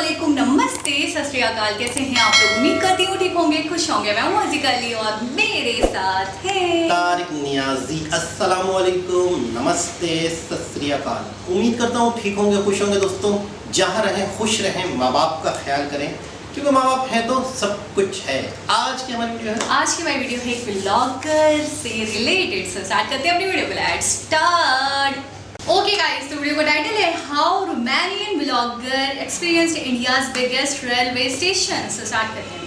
अस्सलामुअलैकुम, नमस्ते, सत श्री अकाल। कैसे हैं आप लोग? उम्मीद करती हूँ ठीक होंगे, खुश होंगे। मैं हूँ हजीका अली और मेरे साथ हैं तारिक नियाजी। अस्सलामुअलैकुम, नमस्ते, सत श्री अकाल। उम्मीद करता हूँ ठीक होंगे, खुश होंगे। दोस्तों, जहाँ रहें खुश रहें, माँ बाप का ख्याल करें, क्योंकि माँ बाप है तो सब कुछ है। आज की हमारी वीडियो है, आज की हमारी वीडियो है ब्लॉगर से रिलेटेड। सो स्टार्ट करते हैं अपनी वीडियो को। Let's start. ओके गाइस, तो वीडियो का टाइटल है how Romanian blogger experienced India's biggest railway station. So start करते हैं।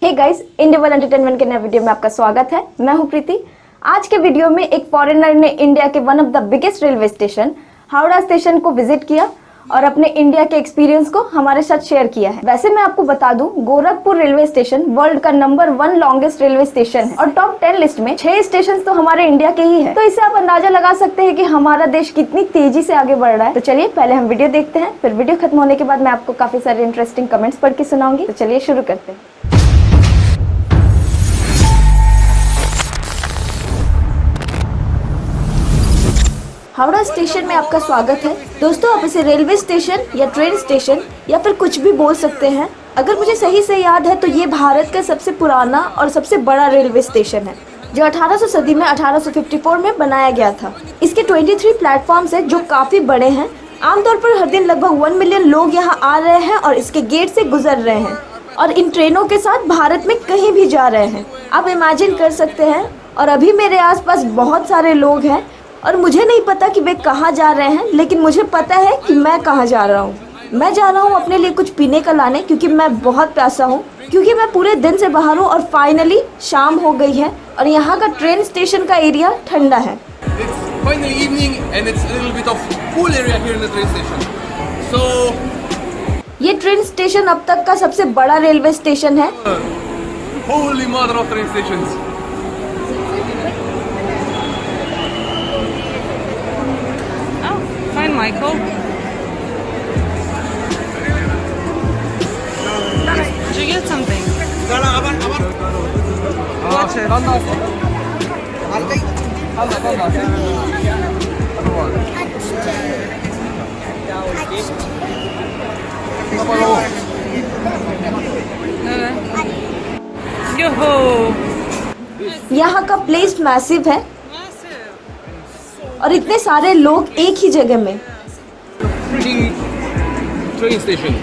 Hey guys, India world entertainment के नए वीडियो में आपका स्वागत है। मैं हूं प्रीति। आज के वीडियो में एक फॉरेनर ने इंडिया के one of the biggest railway station Howrah station को विजिट किया और अपने इंडिया के एक्सपीरियंस को हमारे साथ शेयर किया है। वैसे मैं आपको बता दूं, गोरखपुर रेलवे स्टेशन वर्ल्ड का नंबर 1 लॉन्गेस्ट रेलवे स्टेशन है और टॉप 10 लिस्ट में 6 स्टेशन तो हमारे इंडिया के ही है। तो इससे आप अंदाजा लगा सकते हैं कि हमारा देश कितनी तेजी से आगे बढ़ रहा है। तो चलिए पहले हम वीडियो देखते हैं, फिर वीडियो खत्म होने के बाद मैं आपको काफी सारे इंटरेस्टिंग कमेंट्स पढ़ के सुनाऊंगी। तो चलिए शुरू करते हैं। हावड़ा स्टेशन में आपका स्वागत है। दोस्तों, आप इसे रेलवे स्टेशन या ट्रेन स्टेशन या फिर कुछ भी बोल सकते हैं। अगर मुझे सही से याद है तो ये भारत का सबसे पुराना और सबसे बड़ा रेलवे स्टेशन है, जो 1800 सदी में 1854 में बनाया गया था। इसके 23 प्लेटफॉर्म्स हैं जो काफी बड़े हैं। आमतौर पर हर दिन लगभग 1 मिलियन लोग यहाँ आ रहे हैं और इसके गेट से गुजर रहे हैं और इन ट्रेनों के साथ भारत में कहीं भी जा रहे हैं। आप इमेजिन कर सकते हैं। और अभी मेरे आसपास बहुत सारे लोग हैं और मुझे नहीं पता कि वे कहाँ जा रहे हैं, लेकिन मुझे पता है कि मैं कहाँ जा रहा हूँ। मैं जा रहा हूँ अपने लिए कुछ पीने का लाने, क्योंकि मैं बहुत प्यासा हूँ, क्योंकि मैं पूरे दिन से बाहर हूँ और फाइनली शाम हो गई है और यहाँ का ट्रेन स्टेशन का एरिया ठंडा है। ये ट्रेन स्टेशन अब तक का सबसे बड़ा रेलवे स्टेशन है। Holy mother of train stations. Fine, Michael. Did you get something? What's it? Yo-ho! यहाँ का प्लेस मैसिव है और इतने सारे लोग एक ही जगह में। Train station.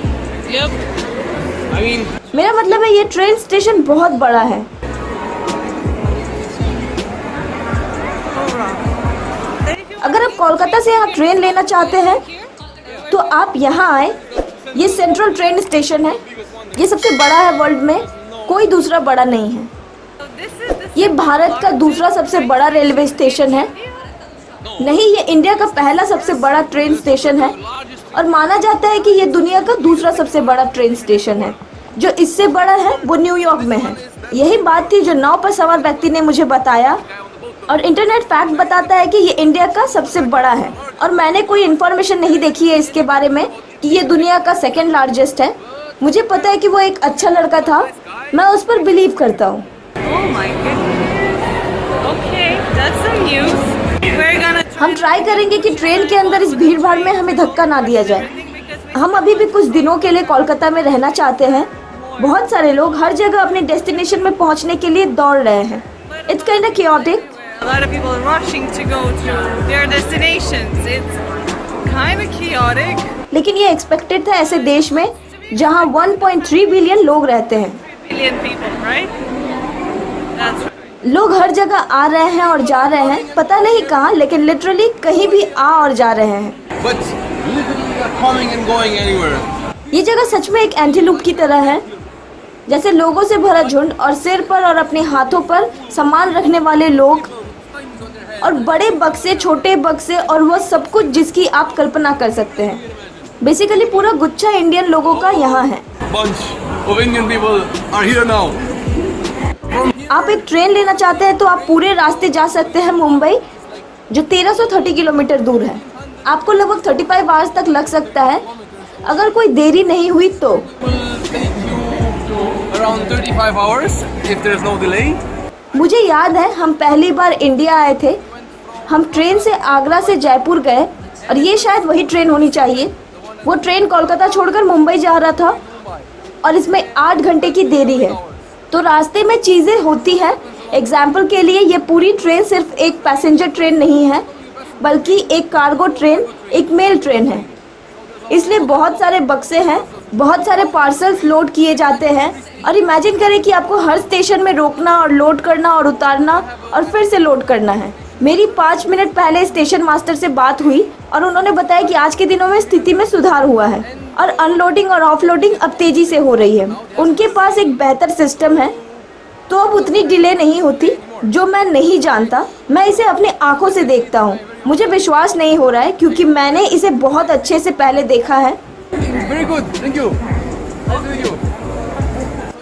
Yep. I mean, मेरा मतलब है ये ट्रेन स्टेशन बहुत बड़ा है। अगर आप कोलकाता से यहाँ ट्रेन लेना चाहते हैं तो आप यहाँ आए। ये सेंट्रल ट्रेन स्टेशन है। ये सबसे बड़ा है वर्ल्ड में, कोई दूसरा बड़ा नहीं है। ये भारत का दूसरा सबसे बड़ा रेलवे स्टेशन है। नहीं, ये इंडिया का पहला सबसे बड़ा ट्रेन स्टेशन है और माना जाता है कि ये दुनिया का दूसरा सबसे बड़ा ट्रेन स्टेशन है। जो इससे बड़ा है वो न्यूयॉर्क में है। यही बात थी जो नाव पर सवार व्यक्ति ने मुझे बताया और इंटरनेट फैक्ट बताता है कि ये इंडिया का सबसे बड़ा है और मैंने कोई इन्फॉर्मेशन नहीं देखी है इसके बारे में कि ये दुनिया का सेकेंड लार्जेस्ट है। मुझे पता है कि वो एक अच्छा लड़का था, मैं उस पर बिलीव करता हूँ। Oh my goodness. Okay, that's some news. We're gonna हम ट्राई करेंगे कि ट्रेन के अंदर इस भीड़ भाड़ में हमें धक्का ना दिया जाए। हम अभी भी कुछ दिनों के लिए कोलकाता में रहना चाहते हैं। बहुत सारे लोग हर जगह अपने डेस्टिनेशन में पहुंचने के लिए दौड़ रहे हैं। It's kind of chaotic. A lot of people are rushing to go to their destinations. It's kind of chaotic. लेकिन ये एक्सपेक्टेड था ऐसे देश में जहां 1.3 बिलियन लोग रहते हैं। Million people, right? That's right. लोग हर जगह आ रहे हैं और जा रहे हैं, पता नहीं कहाँ, लेकिन लिटरली कहीं भी आ और जा रहे हैं। but literally not coming and going anywhere. ये जगह सच में एक एंटीलूप की तरह है, जैसे लोगों से भरा झुंड और सिर पर और अपने हाथों पर सामान रखने वाले लोग और बड़े बक्से, छोटे बक्से और वह सब कुछ जिसकी आप कल्पना कर सकते हैं। बेसिकली पूरा गुच्छा इंडियन लोगों का यहाँ है। Bunch of Indian people are here now. आप एक ट्रेन लेना चाहते हैं तो आप पूरे रास्ते जा सकते हैं मुंबई, जो 1330 किलोमीटर दूर है। आपको लगभग 35 आवर्स तक लग सकता है अगर कोई देरी नहीं हुई तो। Will take you around 35 hours if there's no delay. मुझे याद है हम पहली बार इंडिया आए थे हम ट्रेन से आगरा से जयपुर गए और ये शायद वही ट्रेन होनी चाहिए। वो ट्रेन कोलकाता छोड़कर मुंबई जा रहा था और इसमें 8 घंटे की देरी है। तो रास्ते में चीज़ें होती हैं। एग्जाम्पल के लिए ये पूरी ट्रेन सिर्फ एक पैसेंजर ट्रेन नहीं है, बल्कि एक कार्गो ट्रेन, एक मेल ट्रेन है। इसलिए बहुत सारे बक्से हैं, बहुत सारे पार्सल्स लोड किए जाते हैं। और इमेजिन करें कि आपको हर स्टेशन में रोकना और लोड करना और उतारना और फिर से लोड करना है। मेरी 5 मिनट पहले स्टेशन मास्टर से बात हुई और उन्होंने बताया कि आज के दिनों में स्थिति में सुधार हुआ है और अनलोडिंग और ऑफलोडिंग अब तेज़ी से हो रही है। उनके पास एक बेहतर सिस्टम है, तो अब उतनी डिले नहीं होती। जो मैं नहीं जानता, मैं इसे अपनी आंखों से देखता हूँ। मुझे विश्वास नहीं हो रहा है क्योंकि मैंने इसे बहुत अच्छे से पहले देखा है। Very good, thank you. Thank you.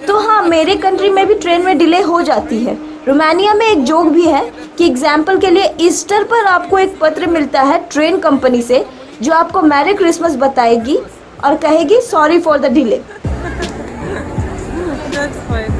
तो हाँ, मेरे कंट्री में भी ट्रेन में डिले हो जाती है। रोमानिया में एक जोक भी है कि एग्जाम्पल के लिए ईस्टर पर आपको एक पत्र मिलता है ट्रेन कंपनी से, जो आपको मैरी क्रिसमस बताएगी और कहेगी sorry for the delay. That's fine.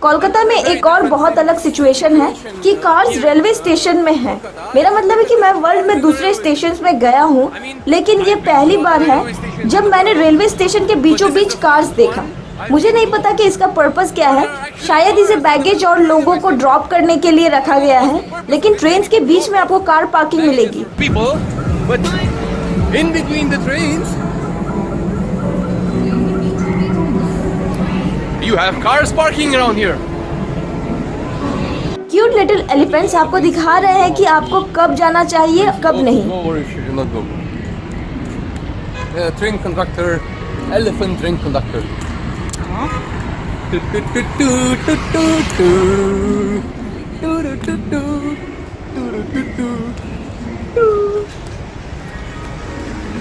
Kolkata में एक और बहुत अलग सिचुएशन है कि कार्स रेलवे स्टेशन में हैं। मेरा मतलब है कि मैं वर्ल्ड में दूसरे स्टेशंस में गया हूँ, लेकिन ये पहली बार है जब मैंने रेलवे स्टेशन के बीचों बीच कार्स देखा। मुझे नहीं पता कि इसका पर्पस क्या है। शायद इसे बैगेज और लोगों को ड्रॉप करने के लिए रखा गया है, लेकिन ट्रेन के बीच में आपको कार पार्किंग मिलेगी। People, but in between the trains, you have cars parking around here. Cute little elephants आपको दिखा रहे हैं कि आपको कब जाना चाहिए, कब नहीं। No worries, you should not go. Train conductor, elephant train conductor.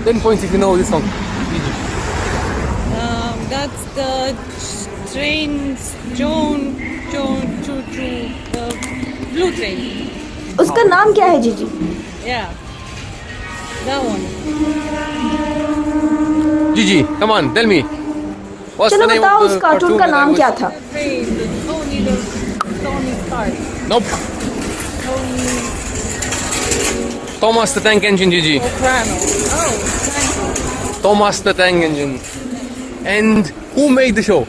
Ten points if you know this song. That's the train, choo choo, the blue train. उसका नाम क्या है जीजी? Yeah, that one. Gigi, come on, tell me. What's चलो the name बताओ of उस the cartoon का that I नाम was- क्या था? Train, Tony Stark. Nope. Tony Thomas the Tank Engine, Gigi. Soprano. Oh, thank you. Thomas the Tank Engine. And who made the show?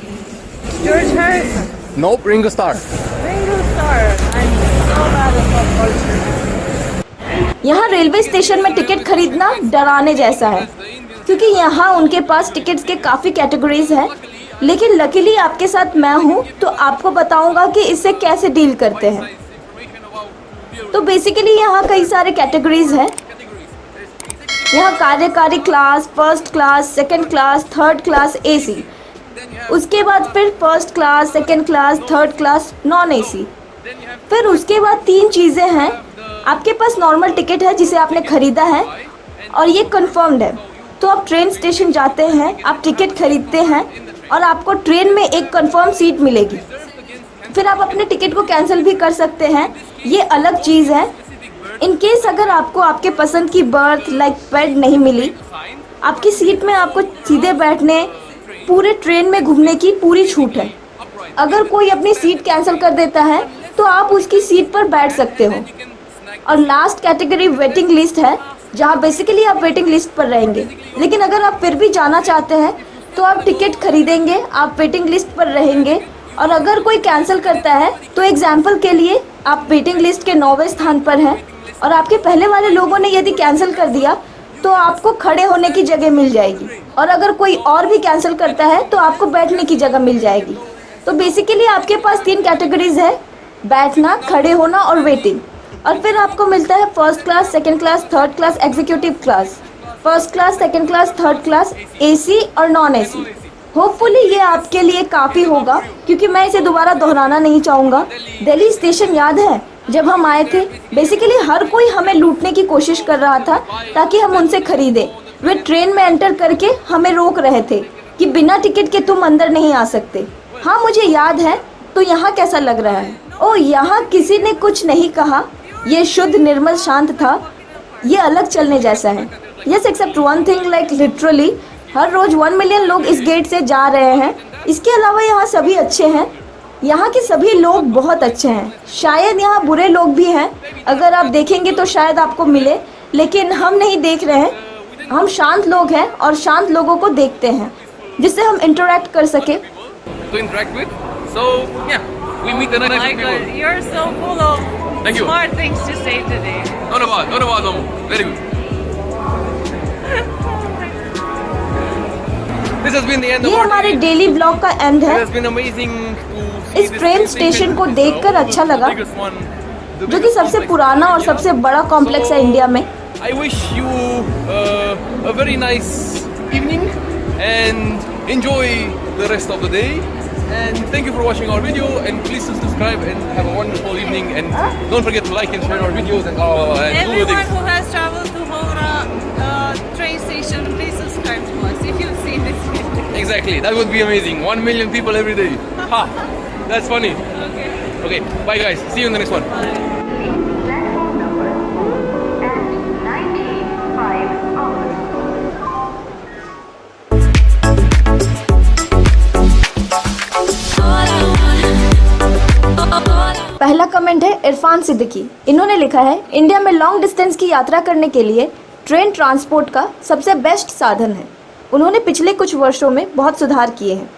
George Harrison. Nope, Ringo Starr. Ringo Starr. I'm so bad at pop culture. यहाँ railway station में ticket खरीदना डराने जैसा है, क्योंकि यहाँ उनके पास tickets के काफ़ी कैटेगरीज हैं। लेकिन लकीली आपके साथ मैं हूँ, तो आपको बताऊँगा कि इससे कैसे डील करते हैं। तो बेसिकली यहाँ कई सारे कैटेगरीज हैं। यहाँ कार्यकारी class, first class, second class, third class, AC. उसके बाद फिर first class, second class, third class, non AC. फिर उसके बाद 3 चीज़ें हैं। आपके पास नॉर्मल टिकट है जिसे आपने ख़रीदा है और ये कंफर्म्ड है। तो आप ट्रेन स्टेशन जाते हैं, आप टिकट खरीदते हैं और आपको ट्रेन में एक कंफर्म सीट मिलेगी। फिर आप अपने टिकट को कैंसिल भी कर सकते हैं, ये अलग चीज़ है। इन केस अगर आपको आपके पसंद की बर्थ लाइक बेड नहीं मिली, आपकी सीट में आपको सीधे बैठने, पूरे ट्रेन में घूमने की पूरी छूट है। अगर कोई अपनी सीट कैंसिल कर देता है तो आप उसकी सीट पर बैठ सकते हो। और लास्ट कैटेगरी वेटिंग लिस्ट है, जहाँ बेसिकली आप वेटिंग लिस्ट पर रहेंगे। लेकिन अगर आप फिर भी जाना चाहते हैं तो आप टिकट खरीदेंगे, आप वेटिंग लिस्ट पर रहेंगे। और अगर कोई कैंसिल करता है तो एग्जाम्पल के लिए आप वेटिंग लिस्ट के 9वें स्थान पर हैं और आपके पहले वाले लोगों ने यदि कैंसिल कर दिया तो आपको खड़े होने की जगह मिल जाएगी। और अगर कोई और भी कैंसिल करता है तो आपको बैठने की जगह मिल जाएगी। तो बेसिकली आपके पास 3 कैटेगरीज है, बैठना, खड़े होना और वेटिंग। और फिर आपको मिलता है first class, second class, third class, executive class, first class, second class, third class, AC और नॉन एसी। होपफुली ये आपके लिए काफ़ी होगा, क्योंकि मैं इसे दोबारा दोहराना नहीं चाहूँगा। दिल्ली स्टेशन याद है जब हम आए थे? बेसिकली हर कोई हमें लूटने की कोशिश कर रहा था ताकि हम उनसे खरीदें। वे ट्रेन में एंटर करके हमें रोक रहे थे कि बिना टिकट के तुम अंदर नहीं आ सकते। हाँ, मुझे याद है। तो यहाँ कैसा लग रहा है? ओ, यहाँ किसी ने कुछ नहीं कहा। ये शुद्ध, निर्मल, शांत था। ये अलग चलने जैसा है। Yes, except one thing, like literally हर रोज 1 मिलियन लोग इस गेट से जा रहे हैं। इसके अलावा यहाँ सभी अच्छे हैं। यहाँ के सभी लोग बहुत अच्छे हैं। शायद यहाँ बुरे लोग भी हैं, अगर आप देखेंगे तो शायद आपको मिले, लेकिन हम नहीं देख रहे हैं। हम शांत लोग हैं और शांत लोगों को देखते हैं जिससे हम इंटरेक्ट कर सके। To interact with. So yeah, we meet the nice My people. God, you're so full of Thank you. smart things to say today. Not about, Mamu. Very good. This has been the end of ये our हमारे day. Daily blog का and It है, has been amazing to see इस this train train station को This is देखकर the अच्छा लगा, biggest one, the जो कि biggest सबसे complex पुराना in और India. सबसे बड़ा कॉम्प्लेक्स है So, इंडिया में। I wish you a very nice evening and enjoy the rest of the day. And thank you for watching our video. And please subscribe and have a wonderful evening. And don't forget to like and share our videos and do the Everyone things. who has traveled to Howrah train station, please subscribe to us if you've seen this video. Exactly, that would be amazing. 1 million people every day. Ha! That's funny. Okay. Okay, bye guys. See you in the next one. Platform number and 95 hours. पहला comment है इरफान सिद्दीकी। इन्होंने लिखा है, India में long distance की यात्रा करने के लिए ट्रेन ट्रांसपोर्ट का सबसे बेस्ट साधन है। उन्होंने पिछले कुछ वर्षों में बहुत सुधार किए हैं।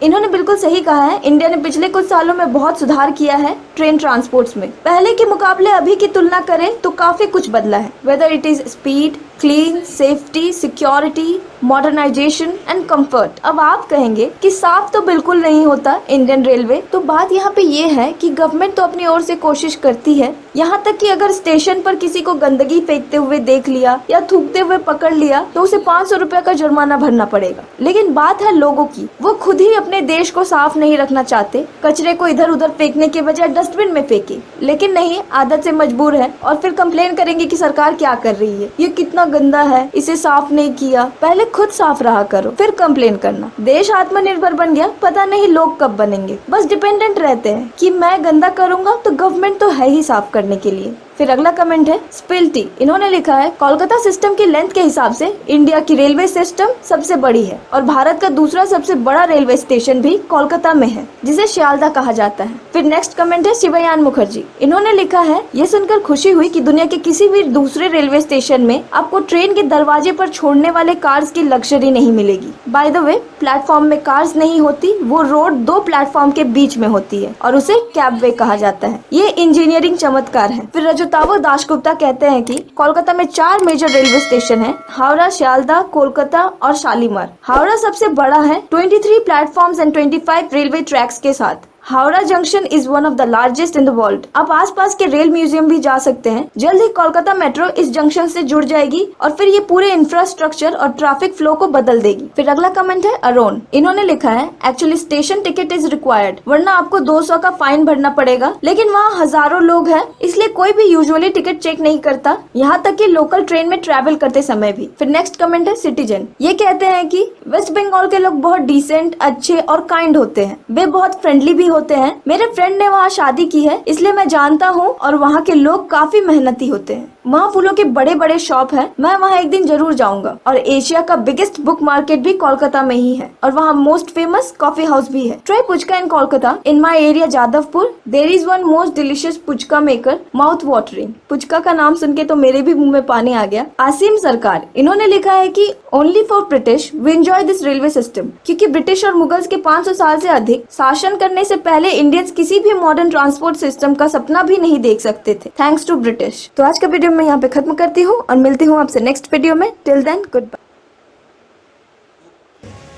इन्होंने बिल्कुल सही कहा है, इंडिया ने पिछले कुछ सालों में बहुत सुधार किया है ट्रेन ट्रांसपोर्ट्स में। पहले के मुकाबले अभी की तुलना करें तो काफी कुछ बदला है, whether it is speed, clean, safety, security, modernisation and comfort. अब आप कहेंगे कि साफ तो बिल्कुल नहीं होता इंडियन रेलवे, तो बात यहाँ पे ये है कि गवर्नमेंट तो अपनी ओर से कोशिश करती है, यहाँ तक कि अगर स्टेशन पर किसी को गंदगी फेंकते हुए देख लिया या थूकते हुए पकड़ लिया तो उसे 500 रुपए का जुर्माना भरना पड़ेगा। लेकिन बात है लोगों की, वो खुद ही अपने देश को साफ नहीं रखना चाहते, कचरे को इधर उधर फेंकने के बजाय डस्टबिन में फेंके। लेकिन नहीं, आदत से मजबूर है और फिर कंप्लेन करेंगे कि सरकार क्या कर रही है, ये कितना गंदा है, इसे साफ नहीं किया। पहले खुद साफ रहा करो, फिर कंप्लेन करना। देश आत्मनिर्भर बन गया, पता नहीं लोग कब बनेंगे। बस डिपेंडेंट रहते हैं कि मैं गंदा करूंगा तो गवर्नमेंट तो है ही साफ करने के लिए। फिर अगला कमेंट है स्पिल्टी। इन्होंने लिखा है, कोलकाता सिस्टम की लेंथ के हिसाब से इंडिया की रेलवे सिस्टम सबसे बड़ी है और भारत का दूसरा सबसे बड़ा रेलवे स्टेशन भी कोलकाता में है, जिसे शियालदा कहा जाता है। फिर नेक्स्ट कमेंट है शिवयान मुखर्जी। इन्होंने लिखा है, ये सुनकर खुशी हुई कि दुनिया के किसी भी दूसरे रेलवे स्टेशन में आपको ट्रेन के दरवाजे पर छोड़ने वाले कार्स की लग्जरी नहीं मिलेगी। बाय द वे, प्लेटफॉर्म में कार्स नहीं होती, वो रोड 2 प्लेटफॉर्म के बीच में होती है और उसे कैबवे कहा जाता है। ये इंजीनियरिंग चमत्कार है। फिर रजतावो दासगुप्ता कहते हैं कि कोलकाता में 4 मेजर रेलवे स्टेशन हैं, हावड़ा, शियालदा, कोलकाता और शालीमार। हावड़ा सबसे बड़ा है 23 प्लेटफॉर्म्स एंड 25 रेलवे ट्रैक्स के साथ। Howrah junction is one of the largest in the world. आप आसपास के रेल म्यूजियम भी जा सकते हैं। जल्द ही कोलकाता मेट्रो इस जंक्शन से जुड़ जाएगी और फिर ये पूरे इंफ्रास्ट्रक्चर और ट्रैफिक फ्लो को बदल देगी। फिर अगला कमेंट है अरुण। इन्होंने लिखा है, actually station ticket is required, वरना आपको 200 का फाइन भरना पड़ेगा, लेकिन वहाँ हजारों लोग हैं, इसलिए कोई भी यूजुअली टिकट चेक नहीं करता, यहाँ तक कि लोकल ट्रेन में ट्रेवल करते समय भी। फिर नेक्स्ट कमेंट है सिटीजन। ये कहते हैं कि वेस्ट बंगाल के लोग बहुत डिसेंट, अच्छे और काइंड होते हैं। वे बहुत फ्रेंडली भी होते हैं। मेरे फ्रेंड ने वहाँ शादी की है, इसलिए मैं जानता हूँ, और वहाँ के लोग काफी मेहनती होते हैं। वहाँ फूलों के बड़े बड़े शॉप हैं, मैं वहाँ एक दिन जरूर जाऊंगा। और एशिया का बिगेस्ट बुक मार्केट भी कोलकाता में ही है और वहाँ मोस्ट फेमस कॉफी हाउस भी है। Try puchka in Kolkata. In my area Jadavpur there is one most delicious puchka maker, mouth watering. Puchka का नाम सुन के तो मेरे भी मुंह में पानी आ गया। आसिम सरकार। इन्होंने लिखा है कि only for British we enjoy this railway system, क्योंकि ब्रिटिश और मुगल्स के 500 साल से अधिक शासन करने से पहले इंडियंस किसी भी मॉडर्न ट्रांसपोर्ट सिस्टम का सपना भी नहीं देख सकते थे, थैंक्स टू ब्रिटिश। तो आज का वीडियो मैं यहाँ पे खत्म करती हूँ और मिलती हूँ आपसे नेक्स्ट वीडियो में। Till then goodbye.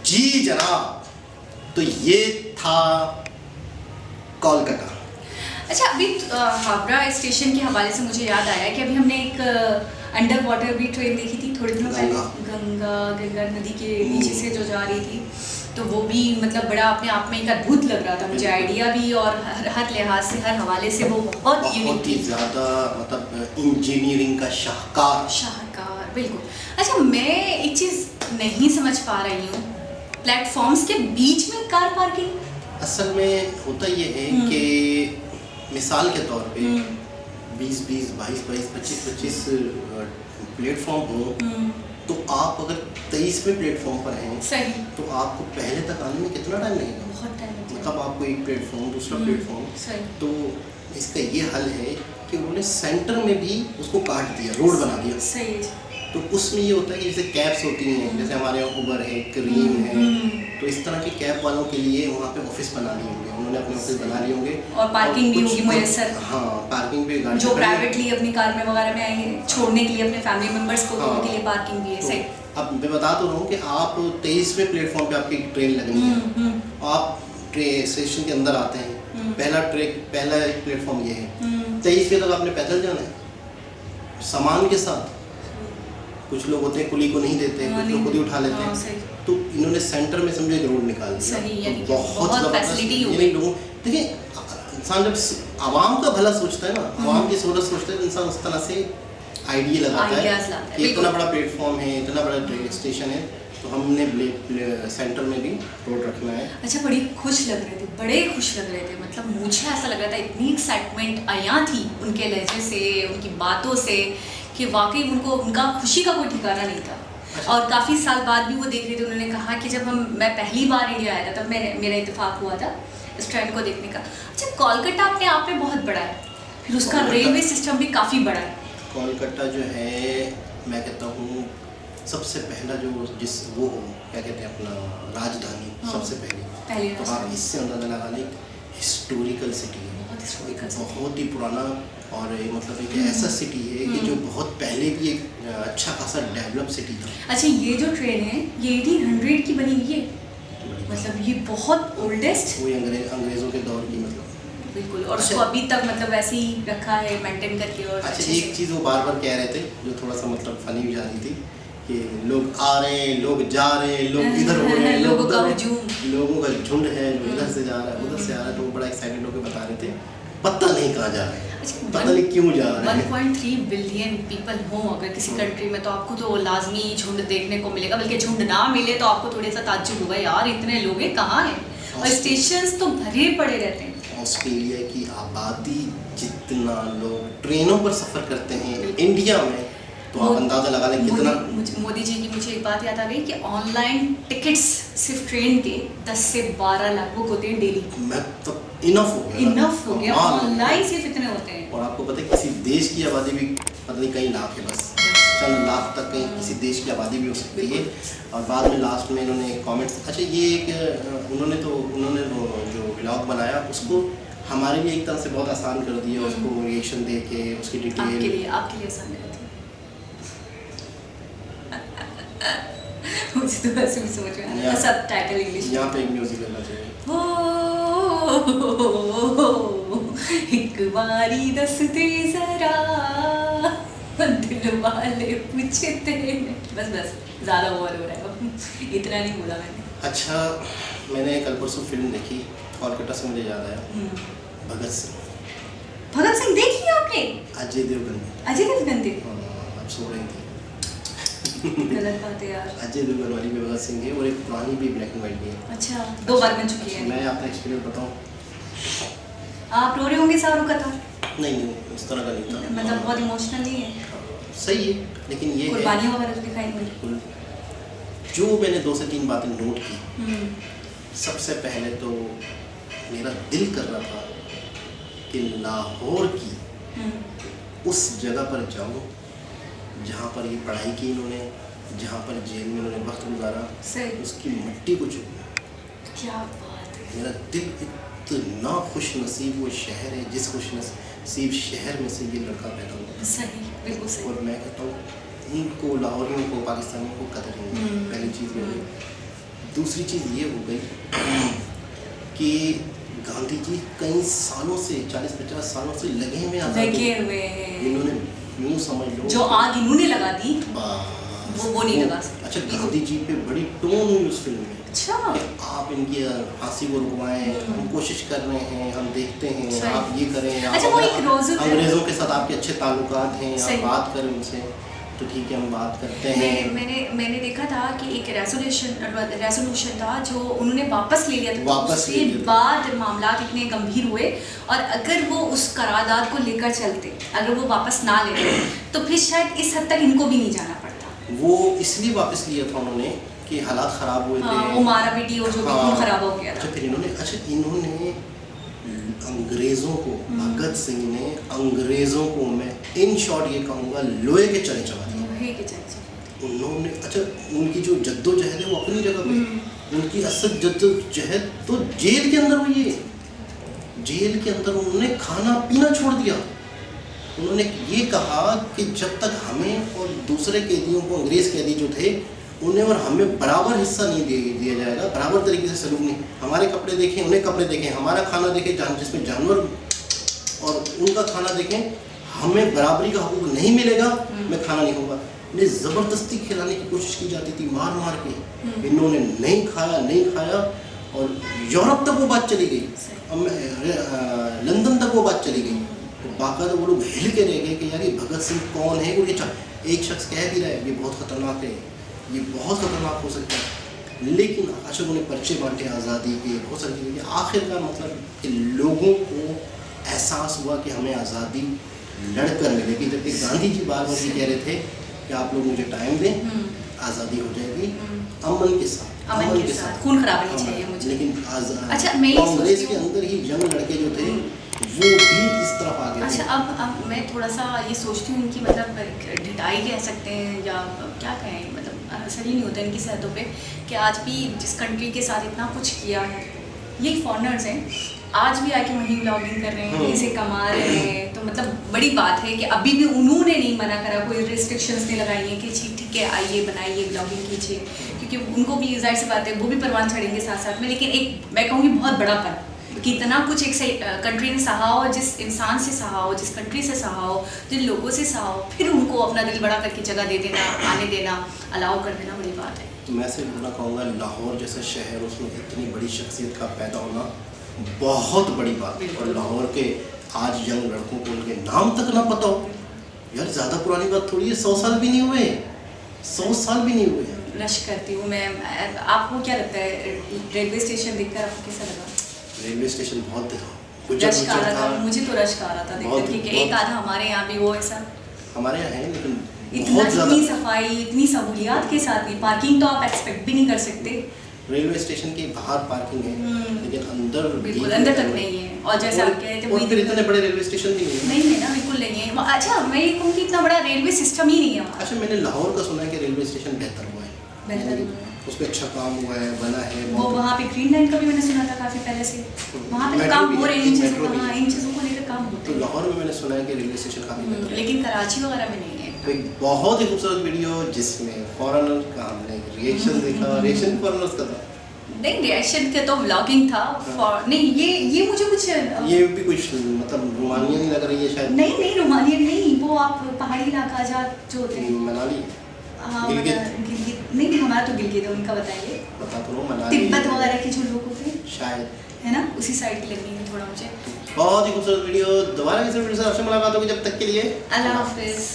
जी जनाब, तो ये था कोलकाता। अच्छा, अभी हावड़ा स्टेशन के हवाले से मुझे याद आया कि अभी हमने एक अंडर वाटर भी ट्रेन देखी थी थोड़े दिनों पहले, गंगा नदी के नीचे से जो जा रही थी, तो वो भी मतलब बड़ा अपने आप में एक अद्भुत लग रहा था मुझे, आइडिया भी और हर लिहाज से, हर हवाले से वो बहुत यूनिक ही ज़्यादा, मतलब इंजीनियरिंग का शाहकार। बिल्कुल। अच्छा, मैं एक चीज़ नहीं समझ पा रही हूँ, प्लेटफॉर्म्स के बीच में कार पार्किंग। असल में होता ये है कि मिसाल के तौर पे 20-20, 22-22, 25-25 प्लेटफॉर्म हो तो आप अगर 23वें प्लेटफॉर्म पर हैं सही, तो आपको पहले तक आने में कितना टाइम लगेगा? बहुत टाइम लगता है। मतलब आपको एक प्लेटफॉर्म, दूसरा प्लेटफॉर्म, सही, तो इसका ये हल है कि उन्होंने सेंटर में भी उसको काट दिया, रोड बना दिया। सही, तो उसमें ये होता है कि जैसे कैब्स होती हैं, जैसे हमारे यहाँ उबर है, क्रीम है, तो इस तरह के कैब वालों के लिए वहाँ पे ऑफिस बना लिए होंगे, उन्होंने अपने ऑफिस बना लिए होंगे। और पार्किंग भी कुछ- होगी मुयस्सर। हाँ, पार्किंग पे गाड़ी जो खड़ी है। प्राइवेटली अपनी कार में वगैरह में आएंगे छोड़ने के लिए अपने फैमिली मेंबर्स को, तो हाँ। उनके लिए पार्किंग भी है। तो सही, अब मैं बता तो रहा हूँ कि आप 23वें प्लेटफॉर्म पे आपकी ट्रेन लगनी है, आप ट्रेन स्टेशन के अंदर आते हैं, पहला प्लेटफॉर्म ये है, 23वें तक आपने पैदल जाना है सामान के साथ। कुछ लोग होते हैं कुली को नहीं देते, हाँ, कुछ लोग खुद ही उठा लेते हाँ, हैं। सही। तो इन्होंने सेंटर में समझो एक रोड निकाल दिया। सही, तो यानी कि बहुत बहुत ज़बरदस्त, facility हो यानी गई। लोगों, देखिए इंसान जब आवाम का भला सोचता है ना, आवाम की सूरत सोचता है, तो इंसान उस तरह से आइडिया लगाता Ideas है लाता है, कि इतना बिल्कुल। बड़ा प्लेटफॉर्म है, इतना बड़ा ट्रेन स्टेशन है, तो हमने सेंटर में भी रोड रखना है। अच्छा, बड़ी खुश लग रहे थे, बड़े खुश लग रहे थे। मतलब मुझे ऐसा लग रहा था, इतनी एक्साइटमेंट आया थी उनके लहजे से, उनकी बातों से, कि वाकई उनको, उनका खुशी का कोई ठिकाना नहीं था। और काफ़ी साल बाद भी वो देख रहे थे। उन्होंने कहा कि जब मैं पहली बार इंडिया आया था, तब मेरा इत्तेफाक हुआ था इस ट्रेन को देखने का। अच्छा, कोलकाता अपने आप में बहुत बड़ा है, फिर उसका कोलकाता- रेलवे सिस्टम भी काफ़ी बड़ा है। कोलकाता जो है, मैं कहता हूँ सबसे पहला जो वो हो, क्या कहते हैं, अपना राजधानी, हाँ। सबसे पहले पहली तो आप राजधानी। इससे अंदाजा लगा लें, हिस्टोरिकल सिटी है, बहुत historical एक city। बहुत ही पुराना, और मतलब एक ऐसा सिटी है कि जो बहुत पहले भी एक अच्छा खासा डेवलप सिटी था। अच्छा, ये जो ट्रेन है ये 1800 की बनी हुई है, मतलब ये बहुत ओल्डेस्ट। वही अंग्रेज़ों के दौर की, मतलब। बिल्कुल, और अच्छा। उसको अभी तक मतलब वैसे ही रखा है, मेंटेन करके। और अच्छा, अच्छे एक से। चीज़ वो बार बार कह रहे थे, जो थोड़ा सा मतलब फनी भी जा रही थी, कि लोग आ रहे हैं, लोग जा रहे हैं, लोग इधर हो रहे हैं, लोग लोगों का उधर हैं। हुजूम। लोगों का झुंड है, जो इधर से जा रहा है, उधर से आ रहा है, तो वो बड़ा एक्साइटेड होकर बता रहे थे, पता नहीं कहाँ जा रहे हैं, अच्छा, पता नहीं क्यों जा रहे हैं। 1.3 बिलियन पीपल हो अगर किसी कंट्री में, तो आपको तो लाजमी झुंड देखने को मिलेगा। बल्कि झुंड ना मिले तो आपको थोड़ा सा ताज्जुब होगा, यार इतने लोग हैं, कहाँ हैं? और स्टेशंस तो भरे पड़े रहते हैं। ऑस्ट्रेलिया की आबादी जितना लोग ट्रेनों पर सफ़र करते हैं इंडिया में, तो आप अंदाज़ा लगा लें कितना। मोदी जी की मुझे एक बात याद आ गई कि ऑनलाइन टिकट्स सिर्फ ट्रेन के 10 से 12 लाख बुक होते हैं डेली। मैं तो इनफ हो गया, इनफ हो गया, कमाल हो गया। ऑनलाइन सिर्फ इतने होते हैं। और आपको पता है किसी देश की आबादी भी पता नहीं कई लाख है, बस चंद लाख तक कहीं किसी देश की आबादी भी हो सकती है। और बाद में लास्ट में इन्होंने कमेंट्स, अच्छा ये एक उन्होंने वो जो व्लॉग बनाया उसको हमारे लिए एक तरह से बहुत आसान कर दिया, उसको रिएक्शन दे के उसकी आपके डिटेल। लिए आसान रहती है। मुझे तो वैसे भी समझ में आ रहा था, सब टाइटल इंग्लिश। यहाँ पे एक म्यूजिक लगना चाहिए। एक बारी दस दे जरा, दिल वाले पूछते हैं। बस ज़्यादा ओवर हो रहा है अब, इतना नहीं बोला मैंने। अच्छा, मैंने कल परसों फिल्म देखी, कोलकाता से मुझे याद आया, भगत सिंह। भगत सिंह देखी आपने? अजय देवगन। अजय देवगन थे? अब सो रही थी। गलत बात है यार। अजय देवगन वाली भी भगत सिंह है, और एक पुरानी भी ब्लैक एंड व्हाइट भी है। अच्छा, 2 बार बन चुकी है। मैं अपना एक्सपीरियंस बताऊँ? आप रो रहे होंगे शाहरुख का था? नहीं, उस तरह का नहीं था। मतलब बहुत इमोशनल नहीं है? सही है, लेकिन ये है कुर्बानी वगैरह तो दिखाई नहीं। बिल्कुल। जो मैंने 2 से 3 बातें नोट की, सबसे पहले तो मेरा दिल कर रहा था कि लाहौर की उस जगह पर जाऊँ जहाँ पर ये पढ़ाई की इन्होंने, जहाँ पर जेल में इन्होंने वक्त गुजारा, सही। उसकी मिट्टी को छूना। क्या बात है। मेरा दिल इतना खुश नसीब वो शहर है, जिस खुश नसीब शहर में से ये लड़का पैदा हुआ। सही, बिल्कुल सही। और मैं कहता हूँ उनको, लाहौरियों को, पाकिस्तानियों को कदर नहीं है। पहली चीज़ ये हुई। दूसरी चीज़ ये हो गई कि गांधी जी कई सालों से, 40-50 सालों से लगे हुए लगे हुए हैं। इन्होंने यूँ समझ लो जो आग इन्होंने लगा दी, बस वो नहीं लगा सकते। अच्छा, गांधी जी पे बड़ी टोन हुई उस फिल्म में अच्छा। कि आप इनकी फांसी को रुकवाएं, हम कोशिश कर रहे हैं, हम देखते हैं, सही। आप ये करें, आप अच्छा, वो अगर एक रोज़- अंग्रेज़ों के साथ आपके अच्छे ताल्लुकात हैं, सही। आप बात करें उनसे, तो ठीक है हम बात करते हैं। मैंने देखा था कि एक रेजोल्यूशन था जो उन्होंने वापस ले लिया था। वापस ले उसके लिया था। बाद मामला इतने गंभीर हुए, और अगर वो उस करारदाद को लेकर चलते, अगर वो वापस ना लेते, तो फिर शायद इस हद तक इनको भी नहीं जाना पड़ता। वो इसलिए वापस लिया था उन्होंने कि हालात ख़राब हुए हाँ, थे। वो मारा पीटी और जो भी खून खराब हो गया अच्छा था। फिर इन्होंने अंग्रेज़ों को, भगत सिंह ने अंग्रेज़ों को, मैं इन शॉर्ट ये कहूँगा, लोहे के चने चबा दिए। लोहे के चर्चे। उन्होंने अच्छा उनकी जो जद्दोजहद है वो अपनी जगह पे, उनकी असल जद्दोजहद तो जेल के अंदर हुई है। जेल के अंदर उन्होंने खाना पीना छोड़ दिया। उन्होंने ये कहा कि जब तक हमें और दूसरे कैदियों को, अंग्रेज़ कैदी जो थे, उन्हें और हमें बराबर हिस्सा नहीं दिया जाएगा, बराबर तरीके से सलूक नहीं, हमारे कपड़े देखें, उन्हें कपड़े देखें, हमारा खाना देखें, जिसमें जानवर और उनका खाना देखें, हमें बराबरी का हकूक़ नहीं मिलेगा, मैं खाना नहीं होगा। इन्हें ज़बरदस्ती खिलाने की कोशिश की जाती थी, मार मार के। इन्होंने नहीं खाया और यूरोप तक वो बात चली गई, लंदन तक वो बात चली गई। तो बाकायदा वो लोग हिल के रह गए कि यार ये भगत सिंह कौन है। एक शख्स कह भी रहा है ये बहुत ख़तरनाक है, ये बहुत ख़तरनाक हो सकता है, लेकिन अशोक ने पर्चे बांटे आज़ादी के, बहुत सारी चीज़ें। आखिरकार मतलब कि लोगों को एहसास हुआ कि हमें आज़ादी लड़कर मिलेगी। जबकि गांधी जी बार बार ये कह रहे थे कि आप लोग मुझे टाइम दें, आज़ादी हो जाएगी अमन के साथ, अमन के साथ, खून खराब नहीं चाहिए मुझे। लेकिन अच्छा, मैं ये कांग्रेस सोचती के हूँ- अंदर ही यंग लड़के जो थे वो भी इस तरफ आ गए थे। अच्छा, अब मैं थोड़ा सा ये सोचती हूँ इनकी मतलब ढिठाई कह सकते हैं या क्या कहें, मतलब असर ही नहीं होता इनकी सेहतों पे कि आज भी जिस कंट्री के साथ इतना कुछ किया है, यही फॉरेनर्स हैं, आज भी आके वहीं ब्लॉगिंग कर रहे हैं, वहीं से कमा रहे हैं। तो मतलब बड़ी बात है कि अभी भी उन्होंने नहीं मना करा, कोई रिस्ट्रिक्शंस नहीं लगाई हैं कि ठीक है आइए बनाइए ब्लॉगिंग कीजिए, क्योंकि उनको भी जाहिर सी बात है वो भी परवान चढ़ेंगे साथ साथ में। लेकिन एक मैं कहूँगी बहुत बड़ा पन कि इतना कुछ एक कंट्री ने सहा हो, जिस इंसान से सहा हो, जिस कंट्री से सहा हो, जिन लोगों से सहा हो, फिर उनको अपना दिल बड़ा करके जगह दे देना, आने देना, अलाउ कर देना, बड़ी बात है। तो मैं सिर्फ बोलना कहूँगा लाहौर जैसा शहर, उसमें इतनी बड़ी शख्सियत का पैदा होना बहुत बड़ी बात है। और लाहौर के आज यंग लड़कों को उनके नाम तक ना पता हो, यार ज़्यादा पुरानी बात थोड़ी है, 100 साल भी नहीं हुए, 100 साल भी नहीं हुए। रश करती हूँ मैं। आपको क्या लगता है रेलवे स्टेशन देखकर आपको कैसा लगा? रेलवे स्टेशन बहुत रश का आ रहा था, मुझे तो रश का आ रहा था देखकर कि एक आधा हमारे यहाँ भी वो ऐसा हमारे यहाँ है, लेकिन इतनी सफाई, इतनी सहूलियात के साथ नहीं। पार्किंग तो आप एक्सपेक्ट भी नहीं कर सकते। रेलवे स्टेशन के बाहर पार्किंग है, लेकिन अंदर बिल्कुल अंदर तक नहीं है। और जैसे आप कह रहे थे और फिर इतने बड़े रेलवे स्टेशन भी नहीं है ना, बिल्कुल नहीं है। अच्छा, मैं ये कहूँ कि इतना बड़ा रेलवे सिस्टम ही नहीं है वहाँ। अच्छा, मैंने लाहौर का सुना है कि रेलवे स्टेशन बेहतर हुआ है, बेहतर हुआ है। उस पर अच्छा काम हुआ है, बना है। वो वहाँ पे ग्रीन लाइन का भी मैंने सुना था काफ़ी पहले से, वहाँ पे तो काम हो रहे हैं, इन चीज़ों को लेकर काम होते तो हैं। लाहौर में मैंने सुना है कि रेलवे स्टेशन काफ़ी बेहतर है। लेकिन कराची वगैरह में नहीं है। तो एक बहुत ही खूबसूरत वीडियो जिसमें फॉरेनर का हमने रिएक्शन देखा, रिएक्शन फॉरेनर्स का था। नहीं, रिएक्शन के तो व्लॉगिंग था। नहीं, ये मुझे कुछ ये भी कुछ मतलब रोमानियन नहीं लग रही है शायद। नहीं रोमानियन नहीं, वो आप पहाड़ी इलाका जो होते हैं मनाली, हाँ, गिलगित। नहीं हमारा तो गिलगित है, उनका बताइए। बता तो रहा मनाली, तिब्बत वगैरह के जो लोग होते हैं शायद, है ना, उसी साइड की लगनी है थोड़ा मुझे। बहुत ही खूबसूरत वीडियो। दोबारा किसी वीडियो से आपसे मुलाकात होगी, जब तक के लिए अल्लाह हाफिज़।